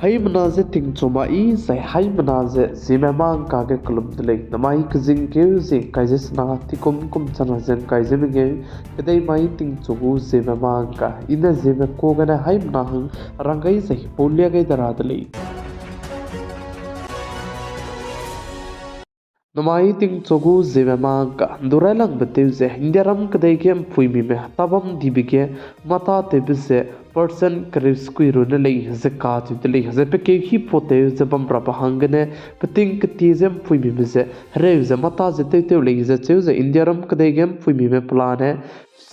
Hai manaze ting choma I sai hai manaze Zeme mang ka ke klum dele namai kjing ke ze kaise sna ti kum chana zen kaise binge kedai mai ting chogu Zeme mang ka ina Zeme ko gana hai manahang rangai sai polya gai daradale Namai ting chogu Zeme mang ka durai lang betew ze indiaram kedai ke phui mi me tabam dibige mata te bise person kris kuiru ne lei ze ka tu de lei ze pe ke hi pote ze bam pra hangane peting ke ti zem phui mi me ze re ze mata ze te lei ze cheu ze indiaram kedai gem phui mi me plan hai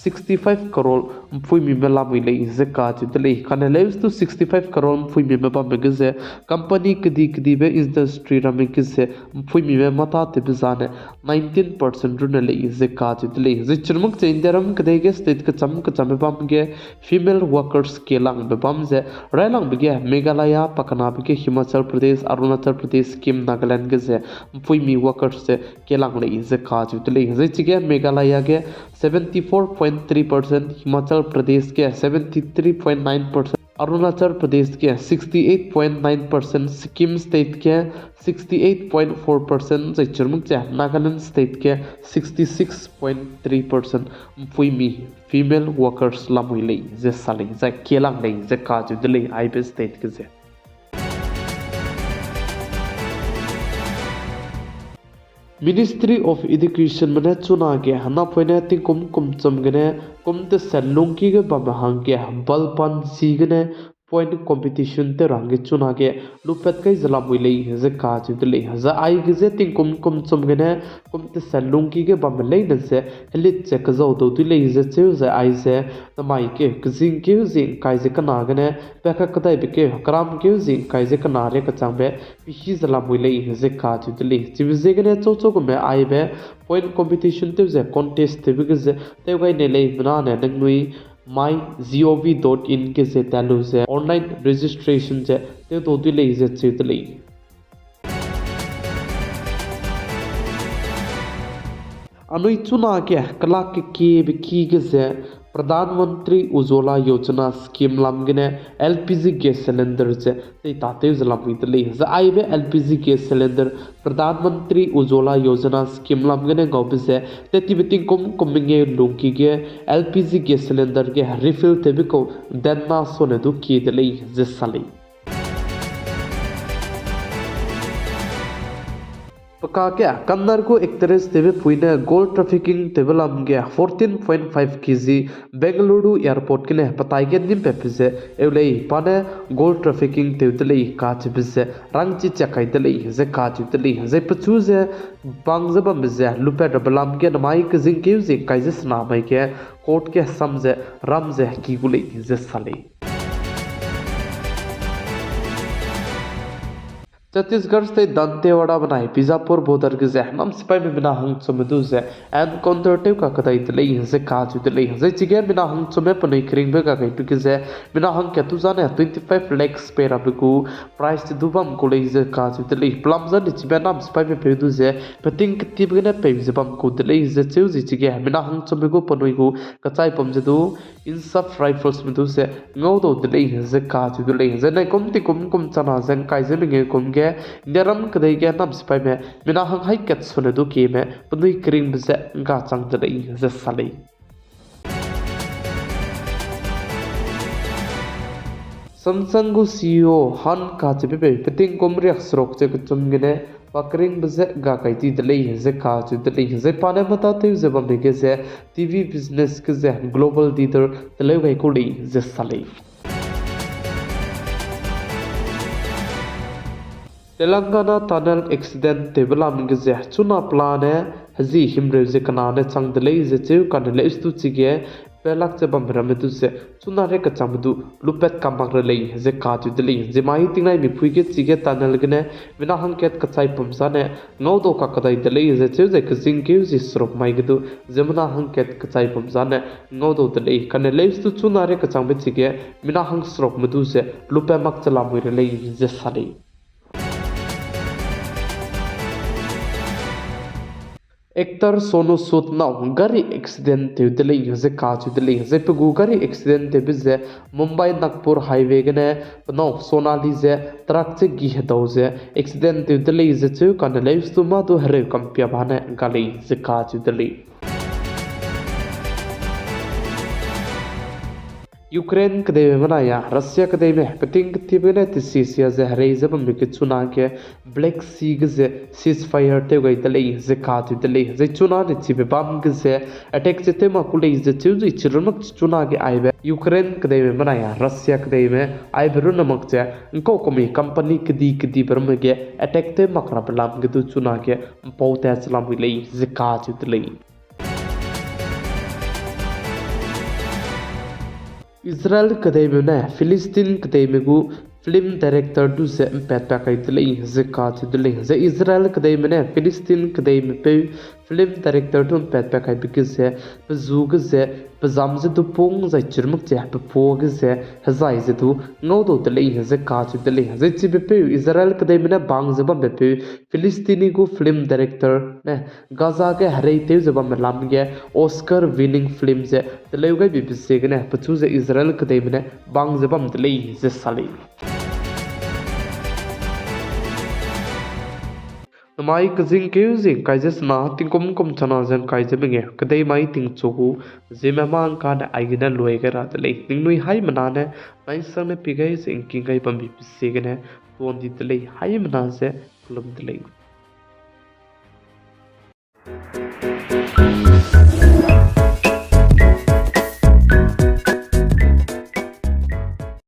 65 crore phui mi me la mi lei ze ka tu de lei kan lews to 65 crore phui mi me ba me ze company kdi be industry ram ke ze phui mi me mata te bizane 19% run lei ze ka tu de lei ze churmuk che indiaram kedai ge state ka cham bam ge female workers ke lang be bam ze railang be ge meghalaya pakana be ge himachal pradesh arunachal pradesh kim nagaland ge ze phui mi workers se ke lang lei ze ka tu de lei ze chi ge meghalaya ge 74.3% himachal pradesh ke 73.9% Arunachal Pradesh के 68.9%, Sikkim state के 68.4%, चुरमुक Nagaland state के 66.3% फुइमी female workers लामुई जे साले जे केलांग ले जे काजु दिले आइबे state के जे Ministry of Education मने चुना के हना पने ति कुम चमगने कुम ते सलुंग की के बमहंग के बलपन सीगने पॉइंट कंपटीशन ते रंगे चुना के लुपेट कई जला मुइले जे काजु दले जा आई के जे ति कुम चमगने कुम ते सलुंग की के बमले न से हेलिट चेक जो तो दिले जे चे जे आई से तमाई के कजिंग के जे काय जे कनागने पेका कदाई बेके कराम के जे काय जे कनारे कचांबे पिही जला मुइले जे काजु दले चिबजे गने चोचो को में आई बे पॉइंट कंपटीशन ते जे कॉन्टेस्ट ते बिगे जे ते गाय ने ले बना ने नंगुई mygov.in के से तालु से ऑनलाइन रजिस्ट्रेशन जे ते तो दिले जे चितले अनुई चुना के कला के बिकी के से प्रधानमंत्री उज्ज्वला योजना स्कीम लामगने एलपीजी गैस सिलेंडर से ते ताते जलामितले ज आइबे एलपीजी गैस सिलेंडर प्रधानमंत्री उज्ज्वला योजना स्कीम लामगने गौब से ते तिबिति कुमिंगे लुंकी के एलपीजी गैस सिलेंडर के रिफिल तेबिको देना सोने दु की दले ज साले पका क्या कन्नर को एक तरह से पुइने गोल्ड ट्रैफिकिंग टेबल हम गया 14.5 केजी बेंगलुरु एयरपोर्ट के लिए पताई के निम पे फिसे एवले पाने गोल्ड ट्रैफिकिंग टेबल काच बिसे रंगची चकाई दले जे काच दले जे पछु जे बांगजब बिसे लुपे डबलाम के नमाई के जिंग के जे काइजे सनामै के कोर्ट के समझे रमजे की गुले जे साले छत्तीसगढ़ से दंतेवाड़ा बनाए बीजापुर बोदर के जहनम सिपाही में बिना हंग चुमदु से एंड कॉन्ट्रेटिव का कदाई दले से काजु दले से चिगे बिना हंग चुमे पनई क्रिंग बे का गई टुके से बिना हंग के तु जाने 25 lakhs पे रबकु प्राइस दुबम को ले से काजु दले प्लम जन चिबे नाम सिपाही में पेदु से पतिंग तिबगने पे जबम को दले से चिउ चिगे बिना हंग चुमे को पनई को कचाई पमजदु इन सब राइफल्स में दु से ngau do dले से काजु दले से नै कुम चना जंग काइजे में कुम Nyaram kadai ke nam sipai me mina hang hai ket sone do ke me punui kring bze ga chang dai ze sale Samsung CEO Han ka che be peting komriak srok che chum gene pakring bze ga kai ti dai ze ka chu dai ze pane mata te ze bam ge ze TV business ke ze global leader dai gai ko dai ze sale Telangana tunnel accident table आमगे जे चुना plan है हजी हिमरे जे कनाने चंगदले जे चेउ कनले इस्तु चिगे पेलाक जे बमरमे तु से चुना रे कचामदु लुपेट कामक रे जे काजु दले जे माही तिंगनाय मिफुई के चिगे टनल गने बिना हंकेत कचाई पमसाने नौदो का कदाई दले जे चेउ जे कजिंग के जे स्रोक माइगदु जमना हंकेत कचाई पमसाने नौदो दले कनले इस्तु चुना रे कचांबे चिगे बिना हंग स्रोक मदु से लुपे मक चला मुइ रे जे साले एक्टर सोनू सूद नाउ गाड़ी एक्सीडेंट ते दिले हजे का छु दिले हजे पगु गाड़ी एक्सीडेंट ते बिजे मुंबई नागपुर हाईवे गने नाउ सोनाली जे ट्रक से गी हे दो जे एक्सीडेंट ते दिले जे छु kan le stuma तो हरे कंपिया भाने गाली जे का छु दिले यूक्रेन कदे में बनाया रशिया कदे में पतिंग तिबने तिसिया जे हरे जब मिके चुना के ब्लैक सी गजे सीज फायर ते गई तले जे कात तले जे चुना ने चिबे बम गजे अटैक जे ते मकुले जे चुजु चिरमक चुना के आइबे यूक्रेन कदे में बनाया रशिया कदे में आइबरु नमक जे को कोमी कंपनी कदी बरम के अटैक ते मकरा बलाम गदु चुना के पौते सलाम ले जे कात तले इजराइल कदे में ने फिलिस्तीन कदे में गु फिल्म डायरेक्टर दु से पैट पैक दिले जे का दिले जे इजराइल कदे में ने फिलिस्तीन कदे में पे फिल्म डायरेक्टर दु पैट पैक बिकि से जुग जे पजाम जे दु पोंग जे चिरमक जे पोग जे हजाई जे दु नो दो दिले जे का दिले जे छि पे इजराइल कदे में ने बांग जे बम पे फिलिस्तीनी गु फिल्म डायरेक्टर ने गाजा के हरे ते जे बम लाम गे ऑस्कर विनिंग फिल्म जे दिले गई बीबीसी ने पछु जे इजराइल कदे में ने बांग जे बम दिले जे साली माई कजिंग के जिंग काइजेस ना तिंकुम कुम चना जन काइजे बेंगे कदे माई तिंग चोगु जिमे मांग का ने आइगना लोएगरा तले तिंग नुई हाई मनाने माई संग ने पिगै जिंग किंग गई बम्बी पिसेगने तो दी तले हाई मना से कुलम तले